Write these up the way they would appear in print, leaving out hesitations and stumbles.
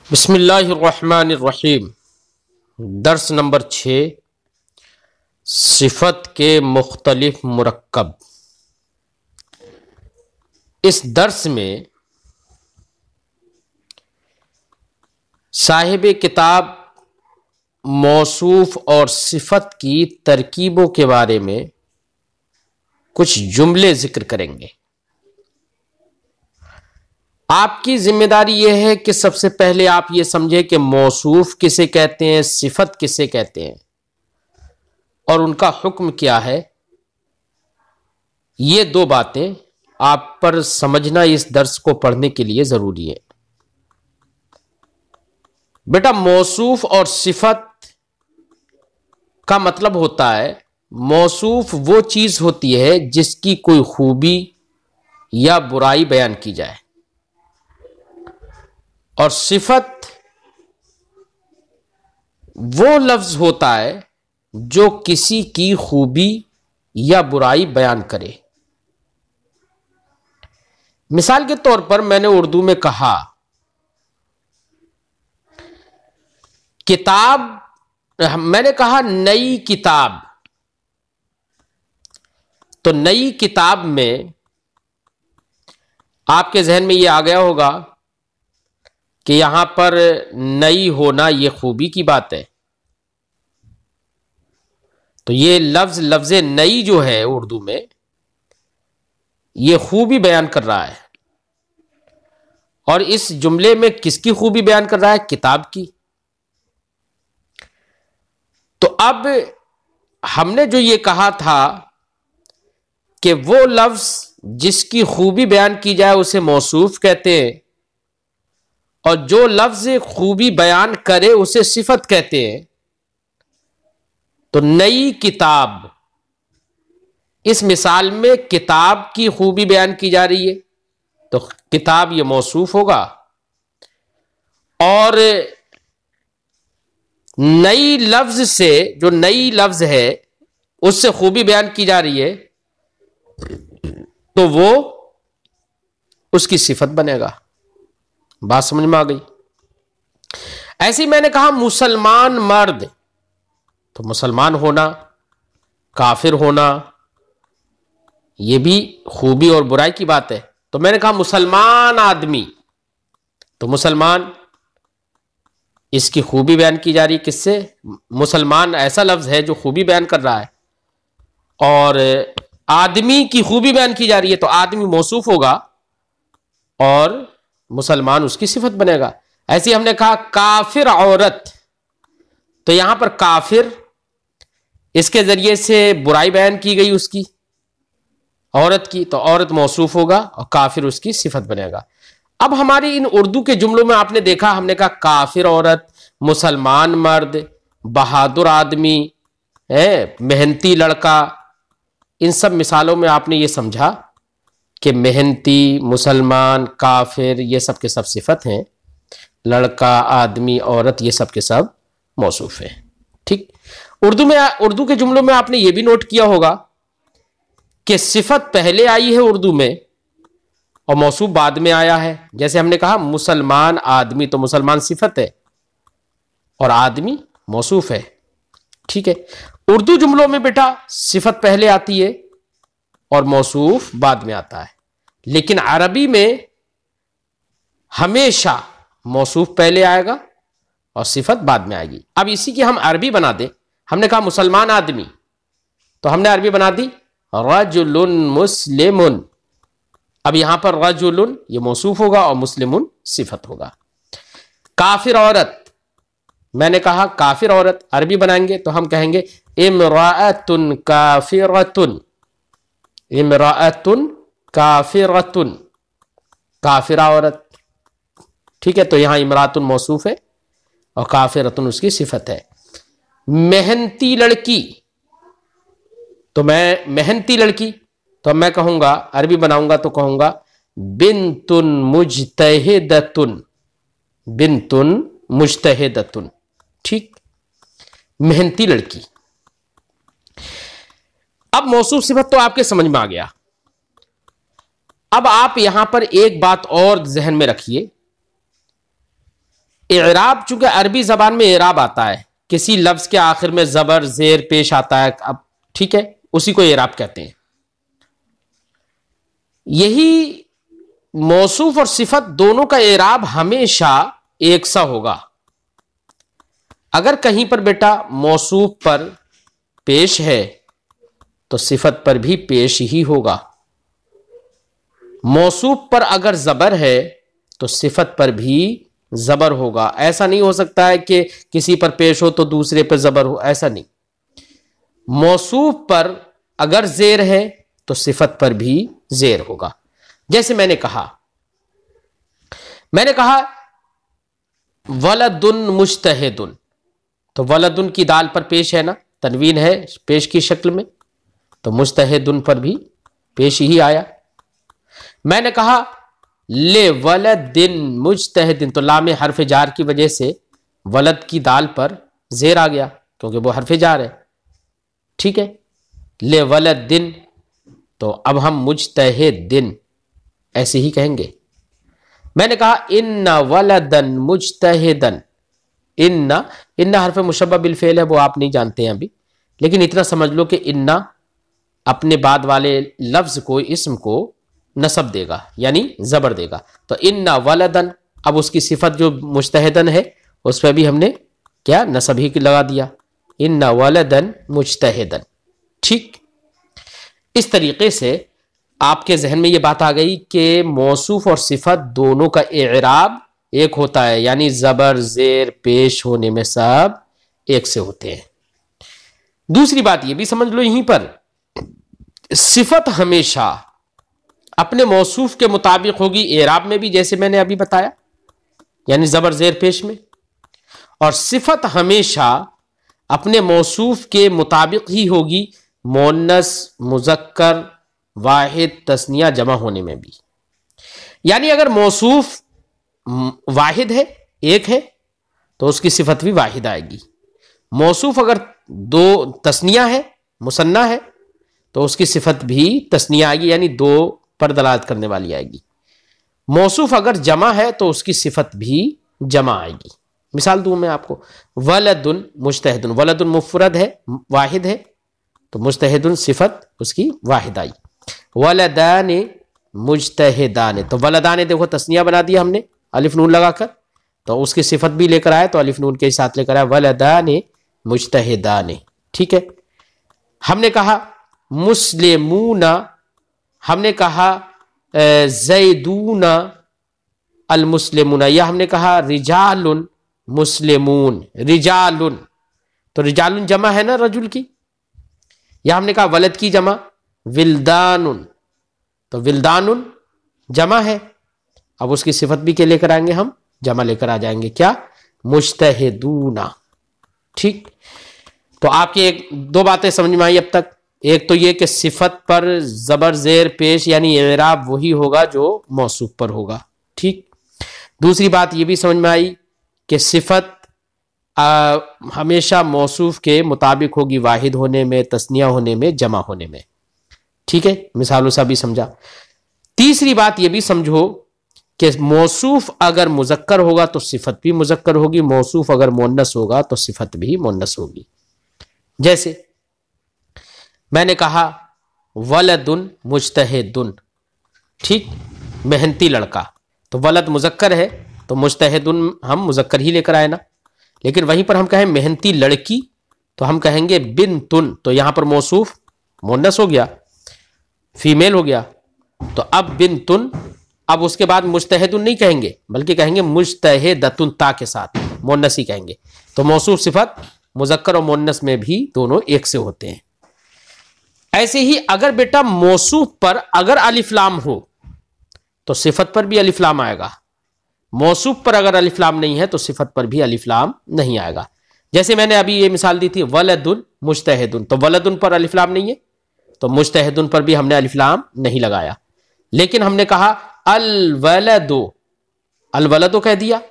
बिस्मिल्लाहिर्रहमानिर्रहीम। दर्स नंबर 6, सिफत के मुख्तलिफ मुरक्कब। इस दर्स में साहिब किताब मौसूफ और सिफत की तरकीबों के बारे में कुछ जुमले जिक्र करेंगे। आपकी जिम्मेदारी यह है कि सबसे पहले आप ये समझें कि मौसूफ किसे कहते हैं, सिफत किसे कहते हैं और उनका हुक्म क्या है। ये दो बातें आप पर समझना इस दर्स को पढ़ने के लिए जरूरी है। बेटा, मौसूफ और सिफत का मतलब होता है, मौसूफ वो चीज होती है जिसकी कोई खूबी या बुराई बयान की जाए, और सिफत वो लफ्ज होता है जो किसी की खूबी या बुराई बयान करे। मिसाल के तौर पर मैंने उर्दू में कहा किताब, मैंने कहा नई किताब, तो नई किताब में आपके जहन में यह आ गया होगा कि यहां पर नई होना यह खूबी की बात है। तो ये लफ्ज नई जो है उर्दू में, यह खूबी बयान कर रहा है। और इस जुमले में किसकी खूबी बयान कर रहा है? किताब की। तो अब हमने जो ये कहा था कि वो लफ्ज जिसकी खूबी बयान की जाए उसे मौसूफ कहते हैं, और जो लफ्ज खूबी बयान करे उसे सिफत कहते हैं। तो नई किताब, इस मिसाल में किताब की खूबी बयान की जा रही है, तो किताब ये मौसूफ होगा। और नई लफ्ज से, जो नई लफ्ज है उससे खूबी बयान की जा रही है, तो वो उसकी सिफत बनेगा। बात समझ में आ गई? ऐसे ही मैंने कहा मुसलमान मर्द, तो मुसलमान होना, काफिर होना, यह भी खूबी और बुराई की बात है। तो मैंने कहा मुसलमान आदमी, तो मुसलमान, इसकी खूबी बयान की जा रही है किससे? मुसलमान ऐसा लफ्ज है जो खूबी बयान कर रहा है, और आदमी की खूबी बयान की जा रही है, तो आदमी मौसूफ होगा और मुसलमान उसकी सिफत बनेगा। ऐसे हमने कहा काफिर औरत, तो यहां पर काफिर, इसके जरिए से बुराई बयान की गई उसकी, औरत की, तो औरत मौसूफ होगा और काफिर उसकी सिफत बनेगा। अब हमारी इन उर्दू के जुमलों में आपने देखा, हमने कहा काफिर औरत, मुसलमान मर्द, बहादुर आदमी है, मेहनती लड़का। इन सब मिसालों में आपने ये समझा कि मेहनती, मुसलमान, काफिर, ये सब के सब सिफत हैं। लड़का, आदमी, औरत, ये सब के सब मौसूफ हैं। ठीक। उर्दू के जुमलों में आपने ये भी नोट किया होगा कि सिफत पहले आई है उर्दू में और मौसूफ बाद में आया है। जैसे हमने कहा मुसलमान आदमी, तो मुसलमान सिफत है और आदमी मौसूफ है। ठीक है। उर्दू जुमलों में बेटा सिफत पहले आती है और मौसूफ बाद में आता है, लेकिन अरबी में हमेशा मौसूफ पहले आएगा और सिफत बाद में आएगी। अब इसी की हम अरबी बना दें। हमने कहा मुसलमान आदमी, तो हमने अरबी बना दी रजुलुन मुस्लिमुन। अब यहां पर रजुलुन ये मौसूफ होगा और मुस्लिमुन सिफत होगा। काफिर औरत, मैंने कहा काफिर औरत, अरबी बनाएंगे तो हम कहेंगे इमराअतुन काफिरतुन, इमराअतुन काफिरतुन, काफिरा औरत। ठीक है। तो यहां इमरातुन मौसूफ है और काफिरतुन उसकी सिफत है। मेहनती लड़की, तो मैं मेहनती लड़की, तो मैं कहूंगा, अरबी बनाऊंगा तो कहूंगा बिन्तुन मुज्तहिदतुन, बिन्तुन मुज्तहिदतुन। ठीक। मेहनती लड़की। अब मौसूफ सिफत तो आपके समझ में आ गया। अब आप यहां पर एक बात और जहन में रखिए इराब, चूंकि अरबी जबान में इराब आता है, किसी लफ्ज के आखिर में जबर जेर पेश आता है, अब ठीक है, उसी को इराब कहते हैं। यही मौसूफ और सिफत दोनों का इराब हमेशा एक सा होगा। अगर कहीं पर बेटा मौसूफ पर पेश है तो सिफत पर भी पेश ही होगा। मौसूफ पर अगर जबर है तो सिफत पर भी जबर होगा। ऐसा नहीं हो सकता है कि किसी पर पेश हो तो दूसरे पर जबर हो, ऐसा नहीं। मौसूफ पर अगर जेर है तो सिफत पर भी जेर होगा। जैसे मैंने कहा वलदुन मुज्तहिदुन, तो वलदुन की दाल पर पेश है ना, तनवीन है पेश की शक्ल में, तो मुज्तहिदुन पर भी पेश ही आया। मैंने कहा ले वलदिन मुज्तहिदिन, तो लाम हरफ जार की वजह से वलद की दाल पर जेर आ गया क्योंकि वो हरफ जार है, ठीक है। ले वलदिन, तो अब हम मुज्तहिदिन ऐसे ही कहेंगे। मैंने कहा इन्ना वलदन मुज्तहिदन, इन्ना हरफ मुशब्बह बिल फेल है, वो आप नहीं जानते हैं अभी, लेकिन इतना समझ लो कि इन्ना अपने बाद वाले लफ्ज को, इस्म को नसब देगा यानी जबर देगा। तो इन्ना वलदन, अब उसकी सिफत जो मुज्तहिदन है उस पर भी हमने क्या नसब ही लगा दिया, इन्ना वलदन मुज्तहिदन। ठीक, इस तरीके से आपके जहन में ये बात आ गई कि मौसूफ और सिफत दोनों का इराब एक होता है, यानी जबर जेर पेश होने में सब एक से होते हैं। दूसरी बात ये भी समझ लो यहीं पर, सिफत हमेशा अपने मौसूफ के मुताबिक होगी इराब में भी, जैसे मैंने अभी बताया, यानी जबर जेर पेश में, और सिफत हमेशा अपने मौसूफ के मुताबिक ही होगी मुअन्नस मुजक्कर वाहिद तस्निया जमा होने में भी। यानी अगर मौसूफ वाहिद है, एक है, तो उसकी सिफत भी वाहिद आएगी। मौसूफ अगर दो तस्निया है, मुसन्ना है, तो उसकी सिफत भी तस्निया आएगी, यानी दो पर दलालत करने वाली आएगी। मौसूफ अगर जमा है तो उसकी सिफत भी जमा आएगी। मिसाल दूं मैं आपको, वलदुन मुज्तहिदुन, वलदुन मुफरद है, वाहिद है, तो मुज्तहिदुन सिफत उसकी वाहिद आई। वलदाने मुज्तहिदाने, तो वलदाने देखो तस्निया बना दिया हमने अलिफ नून लगाकर, तो उसकी सिफत भी लेकर आए, तो अलिफ नून के साथ लेकर आए वलदाने मुज्तहिदाने। ठीक है। हमने कहा मुस्लिमूना, हमने कहा ज़ैदूना अल मुस्लिमूना, या हमने कहा रिजालुन मुस्लिमून, रिजालुन, तो रिजालुन जमा है ना रजुल की, या हमने कहा वलद की जमा विल्दानुन, तो विल्दानुन जमा है, अब उसकी सिफत भी क्या लेकर आएंगे हम, जमा लेकर आ जाएंगे, क्या, मुज्तहिदूना। ठीक, तो आपकी एक दो बातें समझ में आई अब तक। एक तो ये कि सिफत पर जबर जेर पेश यानी इराब वही होगा जो मौसूफ पर होगा। ठीक, दूसरी बात ये भी समझ में आई कि सिफत हमेशा मौसूफ के मुताबिक होगी वाहिद होने में, तस्निया होने में, जमा होने में। ठीक है, मिसालों से भी समझा। तीसरी बात ये भी समझो कि मौसूफ अगर मुजक्कर होगा तो सिफत भी मुजक्कर होगी, मौसूफ अगर मुअन्नस होगा तो सिफत भी मुअन्नस होगी। जैसे मैंने कहा वलदुन मुज्तहिदुन, ठीक, मेहनती लड़का, तो वलद मुजक्कर है तो मुज्तहिदुन हम मुजक्कर ही लेकर आए ना, लेकिन वहीं पर हम कहें मेहनती लड़की तो हम कहेंगे बिनतुन, तो यहां पर मौसूफ मुअन्नस हो गया, फीमेल हो गया, तो अब बिनतुन, अब उसके बाद मुज्तहिदुन नहीं कहेंगे बल्कि कहेंगे मुज्तहिदतुन, ता के साथ मुअन्नस ही कहेंगे। तो मौसूफ सिफत मुजक्कर और मुअन्नस में भी दोनों एक से होते हैं। ऐसे ही अगर बेटा मौसूफ पर अगर अलिफ लाम हो तो सिफत पर भी अलिफ लाम आएगा, मौसूफ पर अगर अलिफ लाम नहीं है तो सिफत पर भी अलिफ लाम नहीं आएगा। जैसे मैंने अभी ये मिसाल दी थी वलदुन मुज्तहिदुन, तो वलदुन पर अलिफ लाम नहीं है तो मुज्तहिदुन पर भी हमने अलिफ लाम नहीं लगाया, लेकिन हमने कहा अल वलदो कह दिया,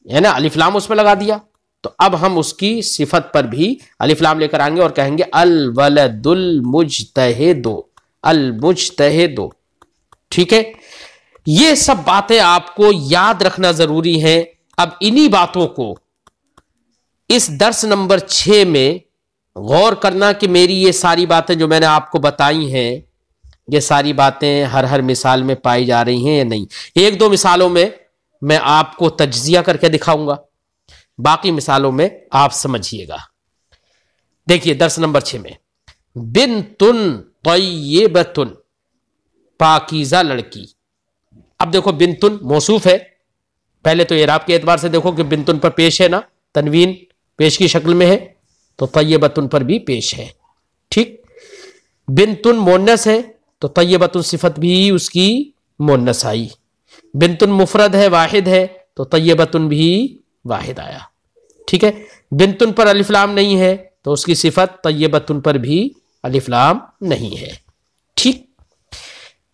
है ना, अलिफ लाम उस पर लगा दिया, तो अब हम उसकी सिफत पर भी अलिफ लाम लेकर आएंगे और कहेंगे अल वलदुल मुज्तहिदो, अल मुज्तहिदो। ठीक है, ये सब बातें आपको याद रखना जरूरी है अब इन्हीं बातों को इस दर्स नंबर 6 में गौर करना कि मेरी ये सारी बातें जो मैंने आपको बताई हैं, ये सारी बातें हर हर मिसाल में पाई जा रही हैं या नहीं। एक दो मिसालों में मैं आपको तज्जिया करके दिखाऊंगा, बाकी मिसालों में आप समझिएगा। देखिए दर्स नंबर 6 में, बिन्तुन तय्यबतुन, पाकीज़ा लड़की। अब देखो बिन्तुन मौसूफ है, पहले तो इराब के एतबार से देखो कि बिन्तुन पर पेश है ना, तनवीन पेश की शक्ल में है, तो तय्यबतुन पर भी पेश है। ठीक, बिन्तुन मोन्नस है तो तय्यबतुन सिफत भी उसकी मोन्नस आई। बिन्तुन मुफरद है, वाहिद है, तो तय्यबतुन भी वाहिद आया। ठीक है, बिन्तुन पर अलिफ लाम नहीं है तो उसकी सिफत तय्यबतुन पर भी अलिफ लाम नहीं है। ठीक,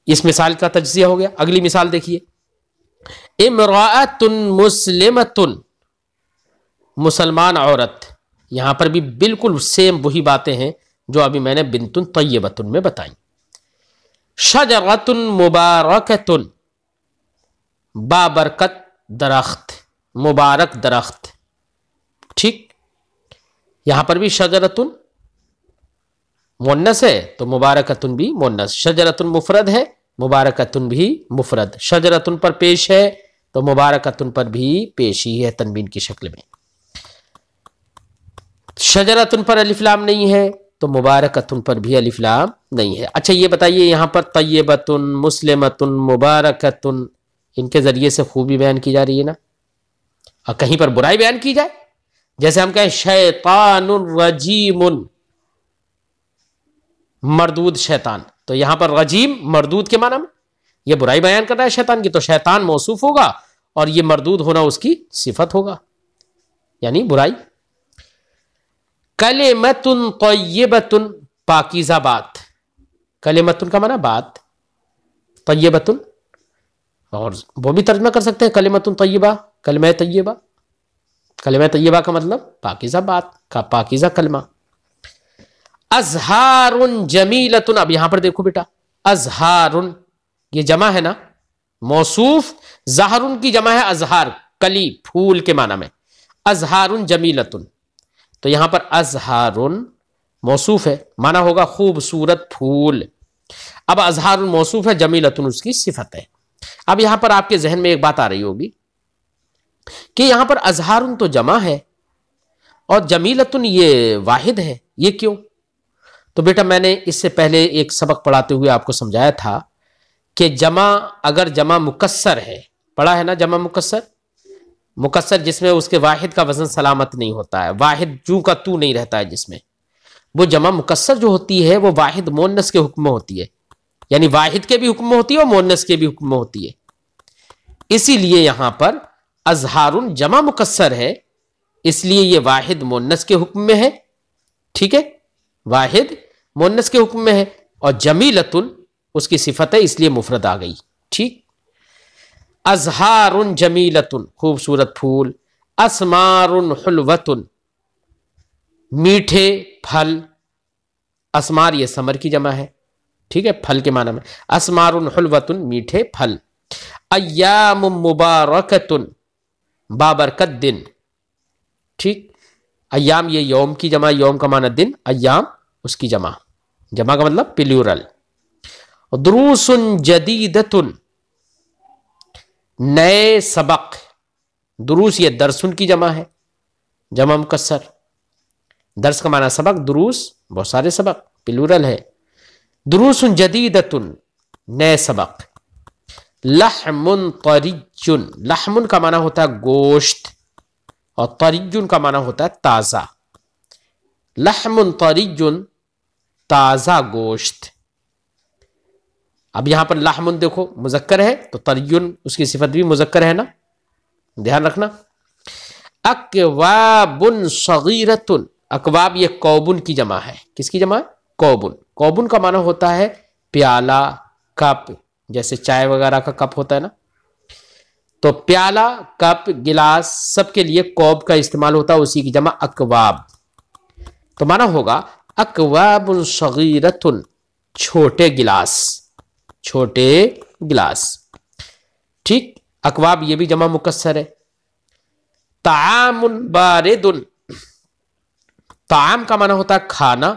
इस मिसाल का तज्जिया हो गया। अगली मिसाल देखिए, इमराअतुन मुस्लिमतुन, मुसलमान औरत। यहां पर भी बिल्कुल सेम वही बातें हैं जो अभी मैंने बिन्तुन तय्यबतुन में बताई। शजरतुन मुबारकतुन, बाबरकत दरख्त, मुबारक दरख्त। ठीक, यहां पर भी शजरतुन मुन्नस है तो मुबारकतुन भी मुन्नस, शजरतुन मुफरद है, मुबारकतुन भी मुफरद, शजरतुन पर पेश है तो मुबारकतुन पर भी पेश ही है तनवीन की शक्ल में। शजरतुन पर अलिफ लाम नहीं है तो मुबारकतुन पर भी अलिफ लाम नहीं है। अच्छा ये बताइए, यहां पर तय्यबतुन, मुस्लिमतुन, मुबारकतुन, इनके जरिए से खूबी बयान की जा रही है ना, और कहीं पर बुराई बयान की जाए, जैसे हम कहें शैतानुर रजीमुन, मरदूद शैतान, तो यहां पर रजीम मरदूद के माना में यह बुराई बयान कर रहा है शैतान की, तो शैतान मौसूफ होगा और यह मरदूद होना उसकी सिफत होगा, यानी बुराई। कलिमतुन तय्यबतुन, पाकीज़ा बात। कलिमतुन का माना बात, तय्यबतुन, और वो भी तर्जुमा कर सकते हैं कलिमतुन तय्यबा, कलमा तय्यबा। कलमा तय्यबा का मतलब पाकीज़ा बात का पाकीज़ा कलमा। अज़हारुन जमीलतुन, अब यहां पर देखो बेटा, अज़हारुन ये जमा है ना, मौसूफ ज़हरुन की जमा है अज़हार, कली फूल के माना में। अज़हारुन जमीलतुन, तो यहां पर अज़हारुन मौसूफ है, माना होगा खूबसूरत फूल। अब अज़हारुन मौसूफ है, जमीलतुन उसकी सिफत है। अब यहां पर आपके जहन में एक बात आ रही होगी कि यहां पर अज़हारुन तो जमा है और जमीलतुन ये वाहिद है, ये क्यों? तो बेटा मैंने इससे पहले एक सबक पढ़ाते हुए आपको समझाया था कि जमा, अगर जमा मुकस्सर है, पढ़ा है ना जमा मुकस्सर, मुकस्सर जिसमें उसके वाहिद का वजन सलामत नहीं होता है, वाहिद जू का तू नहीं रहता है, जिसमें वो जमा मुकस्सर जो होती है वो वाहिद मोन्नस के हुक्म में होती है, यानी वाहिद के भी हुक्म में होती है और मोन्नस के भी हुक्म में होती है। इसीलिए यहां पर अज़हारुन जमा मुकस्सर है, इसलिए ये वाहिद मोन्नस के हुक्म में है। ठीक है, वाहिद मोन्नस के हुक्म में है, और जमीलतुन उसकी सिफत है, इसलिए मुफरद आ गई। ठीक, अज़हारुन जमीलतुन खूबसूरत फूल, अस्मारुन हुलवतुन मीठे फल, अस्मार ये समर की जमा है, ठीक है, फल के माना में। अस्मारुन हुलवतुन मीठे फल। अय्यामुम मुबारकतुन बाबरकत दिन। ठीक, अय्याम ये यौम की जमा, यौम का माना दिन, अय्याम उसकी जमा, जमा का मतलब प्लूरल। दुरूसुन जदीदतुन नए सबक, दुरूस ये दरसुन की जमा है, जमा मुकस्सर, दर्स का माना सबक, दुरूस बहुत सारे सबक, प्लूरल है। दुरूसुन जदीदतुन नए सबक। लहमुन तरिजुन, लहमुन का माना होता है गोश्त और तरिजुन का माना होता है ताजा। लहमुन तरिजुन ताजा गोश्त। अब यहां पर लहमुन देखो मुजक्कर है तो तरिजुन उसकी सिफत भी मुजक्कर है ना, ध्यान रखना। अकवाबुन सगीरतुन, अकवाब ये कौबुन की जमा है, किसकी जमा है? कौबुन। कौबुन का माना होता है प्याला, कप, जैसे चाय वगैरह का कप होता है ना, तो प्याला, कप, गिलास सबके लिए कौब का इस्तेमाल होता है, उसी की जमा अकवाब। तो माना होगा अकवाबुन सगीरतुन छोटे गिलास, छोटे गिलास। ठीक, अकवाब ये भी जमा मुकस्सर है। तामुन बारिदुन, ताम का माना होता है खाना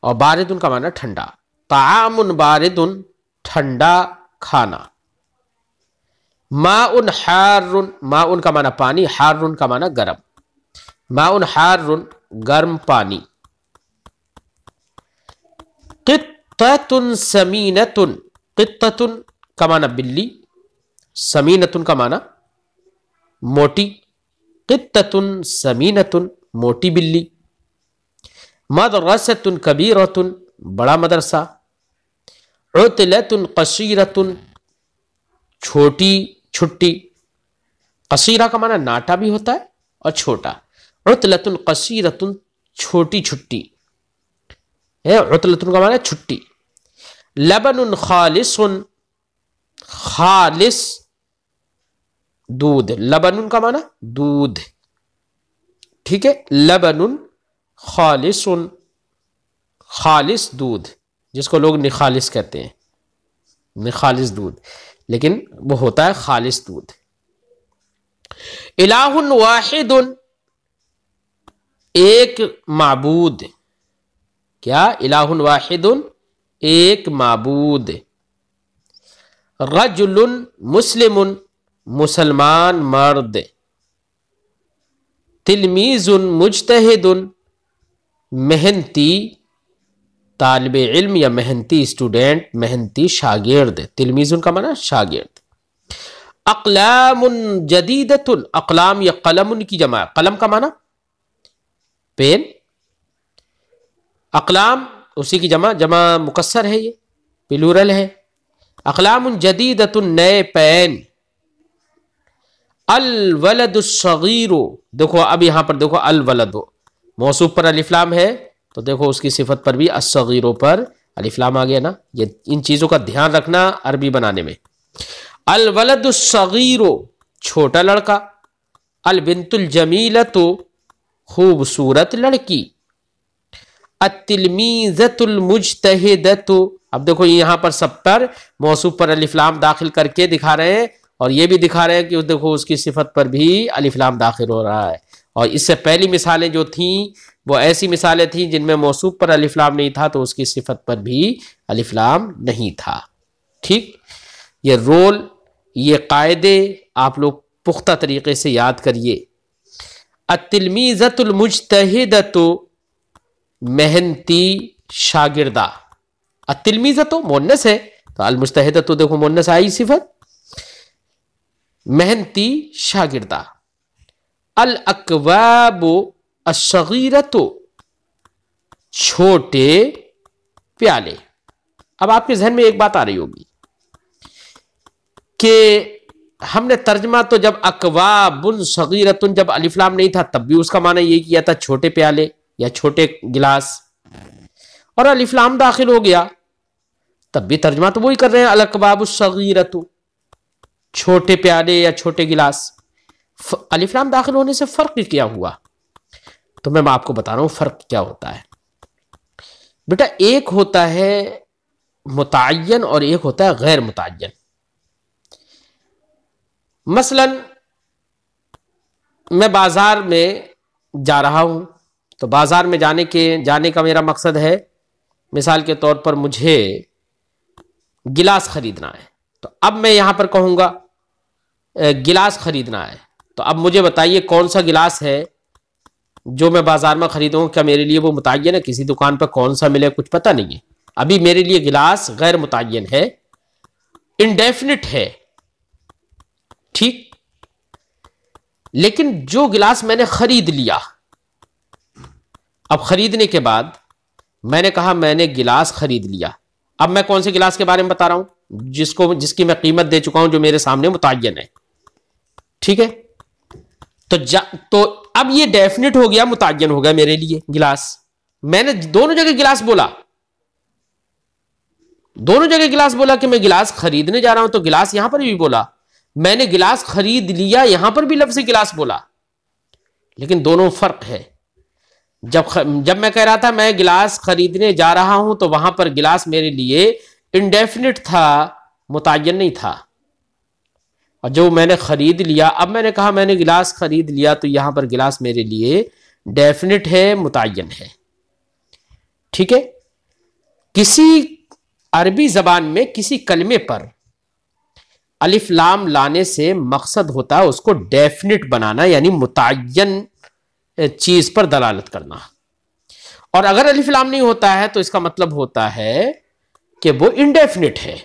और बारिदुन का माना ठंडा। तामुन बारिदुन ठंडा खाना। माउन हारुन, माउन का माना पानी, हारुन का माना गर्म। माउन हारुन गर्म पानी। क़ित्ततुन समीनतुन, क़ित्ततुन का माना बिल्ली, समीनतुन का माना मोटी। क़ित्ततुन समीनतुन मोटी बिल्ली। मदरसतुन कबीरतुन बड़ा मदरसा। उतलतुन कसीरतुन छोटी छुट्टी। कसीरा का माना नाटा भी होता है और छोटा। उतलतुन कसीरतुन छोटी छुट्टी है, उतलतुन का माना छुट्टी। लबनुन खालिसुन, खालिस दूध, लबनुन का माना दूध, ठीक है। लबनुन खालिसुन, खालिस दूध, जिसको लोग निखालिस कहते हैं, निखालिस दूध, लेकिन वो होता है खालिस दूध। इलाहुन वाहिदुन एक माबूद, क्या? इलाहुन वाहिदुन एक माबूद। रजुलुन मुस्लिमुन मुसलमान मर्द। तिलमीजुन मुज्तहिदुन मेहनती तालिबे इल्म या मेहनती स्टूडेंट, मेहनती शागिर्द। तिलमीजुन का माना शागिर्द। अक़लामुन जदीदतुन, अक़लाम या कलमुन की जमा, कलम का माना पेन, अक़लाम उसी की जमा, जमा मुकस्सर है, ये प्लूरल है। अक़लामुन जदीदतुन नए पेन। अल वलदुस्सगीरु, देखो अब यहां पर देखो अल वलदु मौसूफ पर अलिफ्लाम है, तो देखो उसकी सिफत पर भी अस्सगीरो पर अलिफ्लाम आ गया ना। ये इन चीजों का ध्यान रखना अरबी बनाने में। अल वलदुस्सगीरु छोटा लड़का। अल बिंतुल जमीलतु खूबसूरत लड़की। अतिलमीज़तुल मुज्तहिदतु, अब देखो यहां पर सब पर मौसूफ पर अलिफ्लाम दाखिल करके दिखा रहे हैं और ये भी दिखा रहे हैं कि देखो उसकी सिफत पर भी अलिफ्लाम दाखिल हो रहा है। और इससे पहली मिसालें जो थीं वो ऐसी मिसालें थीं जिनमें मौसूफ पर अलिफ्लाम नहीं था तो उसकी सिफत पर भी अलिफ्लाम नहीं था। ठीक, ये रोल, ये कायदे आप लोग पुख्ता तरीके से याद करिए। अतिलमीज़तुल मुज्तहिदतु मेहनती शागिर्दा। अतिलमीज़तु मुन्नस है तो अल मुज्तहिदतु देखो मुन्नस आई सिफत। मेहनती शागिर्दा। अल अकवाबु अस्सगीरतु छोटे प्याले। अब आपके जहन में एक बात आ रही होगी कि हमने तर्जमा तो जब अकवाबुन सगीरतुन जब अलिफ्लाम नहीं था तब भी उसका माना यही किया था छोटे प्याले या छोटे गिलास, और अलिफ्लाम दाखिल हो गया तब भी तर्जमा तो वही कर रहे हैं अल अकवाबुस सगीरतु छोटे प्याले या छोटे गिलास। अलिफ्लाम दाखिल होने से फर्क क्या हुआ? तो मैं आपको बता रहा हूं फर्क क्या होता है। बेटा एक होता है मुतअय्यन और एक होता है गैर मुतअय्यन। मसलन मैं बाजार में जा रहा हूं तो बाजार में जाने का मेरा मकसद है, मिसाल के तौर पर मुझे गिलास खरीदना है, तो अब मैं यहां पर कहूंगा गिलास खरीदना है, तो अब मुझे बताइए कौन सा गिलास है जो मैं बाजार में खरीदूंगा, क्या मेरे लिए वो मुतय्यन है? किसी दुकान पर कौन सा मिले कुछ पता नहीं है। अभी मेरे लिए गिलास गैर मुतय्यन है, इंडेफिनिट है, ठीक। लेकिन जो गिलास मैंने खरीद लिया, अब खरीदने के बाद मैंने कहा मैंने गिलास खरीद लिया, अब मैं कौन से गिलास के बारे में बता रहा हूं जिसकी मैं कीमत दे चुका हूं, जो मेरे सामने मुतय्यन है, ठीक है। तो अब ये डेफिनेट हो गया, मुतय्यन हो गया मेरे लिए गिलास। मैंने दोनों जगह गिलास बोला, दोनों जगह गिलास बोला कि मैं गिलास खरीदने जा रहा हूं, तो गिलास यहां पर भी बोला। मैंने गिलास खरीद लिया, यहां पर भी लफ्ज़ गिलास बोला, लेकिन दोनों फर्क है। जब मैं कह रहा था मैं गिलास खरीदने जा रहा हूं तो वहां पर गिलास मेरे लिए इंडेफिनिट था, मुतय्यन नहीं था। और जो मैंने खरीद लिया, अब मैंने कहा मैंने गिलास खरीद लिया, तो यहां पर गिलास मेरे लिए डेफिनेट है, मुतय्यन है। ठीक है। किसी अरबी जबान में किसी कलमे पर अलिफ लाम लाने से मकसद होता है उसको डेफिनेट बनाना, यानी मुतय्यन चीज पर दलालत करना। और अगर अलिफ लाम नहीं होता है तो इसका मतलब होता है कि वो इनडेफिनिट है,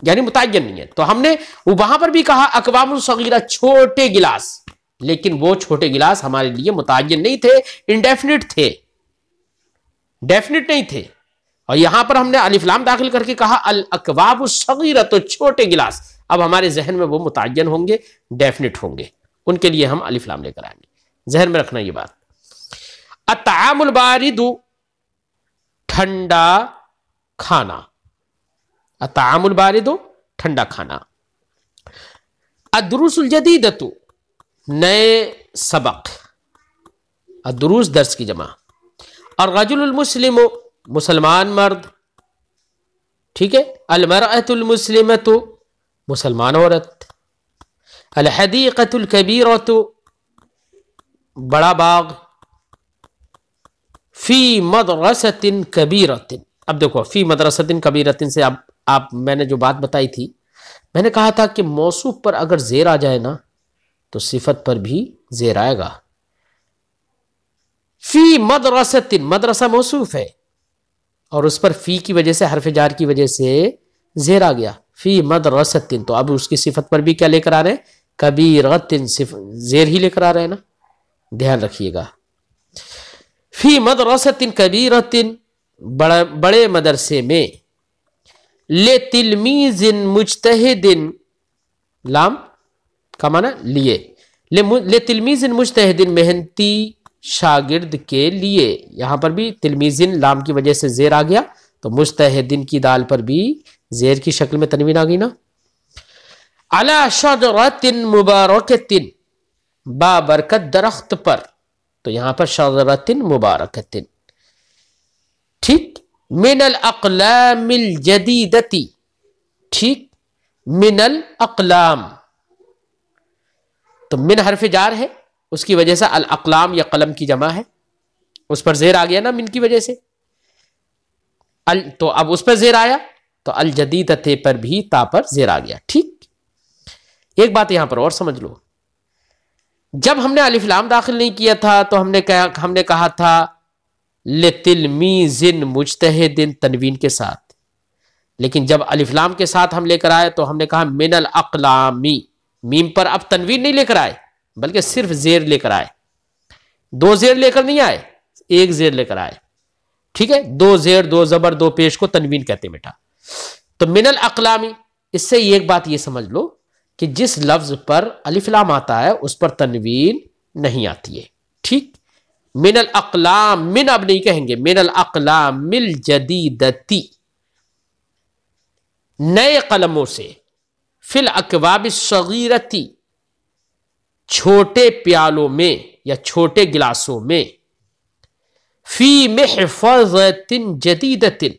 यानी मुतय्यन नहीं है। तो हमने वहां पर भी कहा अकवामुल सगीरा, छोटे गिलास, लेकिन वो छोटे गिलास हमारे लिए मुतय्यन नहीं थे, इनडेफिनिट थे, डेफिनिट नहीं थे। और यहां पर हमने अलिफ लाम दाखिल करके कहा अल अकवाबुस सगीरा, तो छोटे गिलास, अब हमारे जहन में वो मुतय्यन होंगे, डेफिनिट होंगे, उनके लिए हम अलिफ लाम लेकर आएंगे। जहन में रखना ये बात। अत्तामुल बारिदु, ठंडा खाना, अत्तामुल बारिदु, ठंडा खाना। अद्दुरूसुल जदीदतु, नए सबक, अद्दुरूस दर्स की जमा। और रजुलुल मुस्लिमु, मुसलमान मर्द। ठीक है। अल मरअतुल मुस्लिमतु, मुसलमान औरत। अल हदीक़तुल कबीरतु, बड़ा बाग। फी मदरसतिन कबीरतिन, अब देखो फी मदरसतिन कबीरतिन से अब आप मैंने जो बात बताई थी, मैंने कहा था कि मौसूफ पर अगर जेर आ जाए ना तो सिफत पर भी जेर आएगा। फी मदरसतिन, मदरसा मौसूफ है और उस पर फी की वजह से, हरफ जार की वजह से जेर आ गया, फी मदरसतिन, तो अब उसकी सिफत पर भी क्या लेकर आ रहे हैं, कबीरतिन, जेर ही लेकर आ रहे हैं ना, ध्यान रखिएगा। फी मदरसतिन कबीरतिन, बड़े मदरसे में। ले तिलमीजिन मुज्तहिदिन, लाम का माना लिए, ले तिलमीजिन मुज्तहिदिन, मेहनती शागिर्द के लिए। यहां पर भी तिलमीजिन लाम की वजह से जेर आ गया, तो मुज्तहिदिन की दाल पर भी जेर की शक्ल में तनवीन आ गई ना। अला शजरतिन मुबारकतिन, बाबरकत दरख्त पर, तो यहां पर शजरतिन मुबारकतिन। ठीक। मिनल अक़लामिल जदीदती, ठीक, मिनल अक़लाम, तो मिन हरफ जार है, उसकी वजह से अल अक़लाम या कलम की जमा है, उस पर जेर आ गया ना मिन की वजह से, अल, तो अब उस पर जेर आया तो अल जदीदते पर भी ता पर जेर आ गया। ठीक। एक बात यहां पर और समझ लो, जब हमने अलिफ लाम दाखिल नहीं किया था तो हमने कहा था ले तिलमीजिन मुज्तहिदिन तनवीन के साथ, लेकिन जब अलिफ लाम के साथ हम लेकर आए तो हमने कहा मिनल अक़लामी, मीम पर अब तनवीन नहीं लेकर आए बल्कि सिर्फ जेर लेकर आए, दो जेर लेकर नहीं आए, एक जेर लेकर आए। ठीक है। दो जेर, दो जबर, दो पेश को तनवीन कहते बेटा। तो मिनल अक़लामी, इससे एक बात ये समझ लो कि जिस लफ्ज पर अलिफ लाम आता है उस पर तनवीन नहीं आती है। ठीक। मिनल अक़लाम, मिन अब नहीं कहेंगे, मिनल अक़लामिल जदीदती, नए कलमों से। फिल अकवाबिस सगीरती, छोटे प्यालों में या छोटे गिलासों में। फी महफज़तिन जदीदतिन,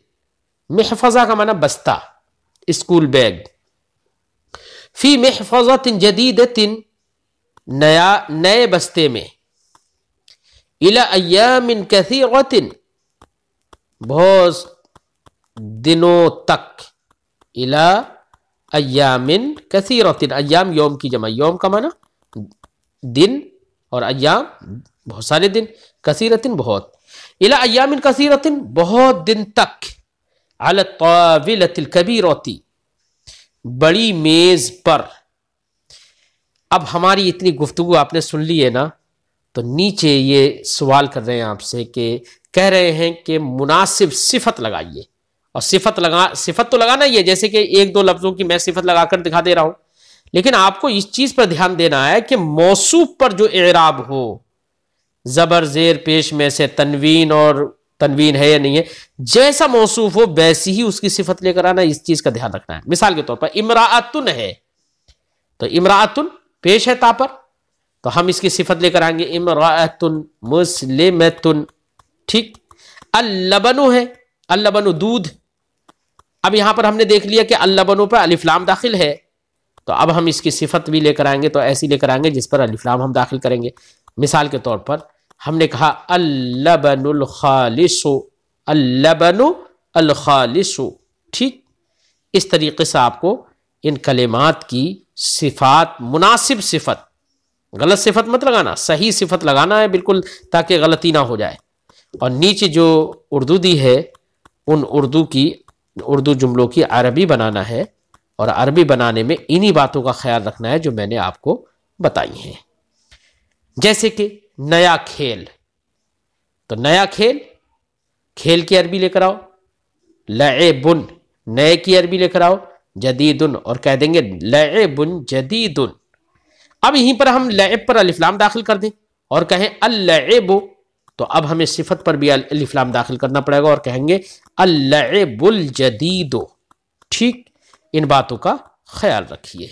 महफज़ा का माना बस्ता, स्कूल बैग। फी महफज़तिन जदीदतिन, नए बस्ते में। इला अय्यामिन कसीरतिन, बहुत दिनों तक। इला अय्यामिन कसीरतिन, अय्याम यौम की जमा, यौम का माना दिन और अय्याम बहुत सारे दिन, कसीरतिन बहुत। इला अय्यामिन कसीरतिन, बहुत दिन तक। अला ताविलतिल कबीरती, बड़ी मेज पर। अब हमारी इतनी गुफ्तगू आपने सुन ली है ना, तो नीचे ये सवाल कर रहे हैं आपसे कि कह रहे हैं कि मुनासिब सिफत लगाइए। और सिफत तो लगाना ही है, जैसे कि एक दो लफ्जों की मैं सिफत लगाकर दिखा दे रहा हूं, लेकिन आपको इस चीज पर ध्यान देना है कि मौसूफ पर जो एराब हो, जबर जेर पेश में से तनवीन, और तनवीन है या नहीं है, जैसा मौसूफ हो वैसी ही उसकी सिफत लेकर आना, इस चीज का ध्यान रखना है। मिसाल के तौर पर इमराअतुन है, तो इमराअतुन पेश है ता पर, तो हम इसकी सिफत लेकर आएंगे इमराअतुन मुस्लिमतुन। ठीक। अल्लबनु है, अल्लबनु दूध। अब यहां पर हमने देख लिया कि अल्लबनु पर अलिफ लाम दाखिल है, तो अब हम इसकी सिफत भी लेकर आएंगे, तो ऐसी लेकर आएंगे जिस पर अलिफ लाम हम दाखिल करेंगे। मिसाल के तौर पर हमने कहा अल्लबनुल खालिसु, अल्लबनु अल खालिसु। ठीक इस तरीके से आपको इन कलिमात की सिफात, मुनासिब सिफत, गलत सिफत मत लगाना, सही सिफत लगाना है बिल्कुल, ताकि गलती ना हो जाए। और नीचे जो उर्दू दी है उन उर्दू जुमलों की अरबी बनाना है, और अरबी बनाने में इन्हीं बातों का ख्याल रखना है जो मैंने आपको बताई हैं। जैसे कि नया खेल, तो नया खेल, खेल की अरबी लेकर आओ लएबुन, नए की अरबी लेकर आओ जदीदुन, और कह देंगे लएबुन जदीदुन। अब यहीं पर हम लएब पर अलिफ लाम दाखिल कर दें और कहें अल्लएबु, तो अब हमें सिफत पर भी अलिफ लाम दाखिल करना पड़ेगा और कहेंगे अल्लएबुल जदीदु। ठीक इन बातों का ख्याल रखिए।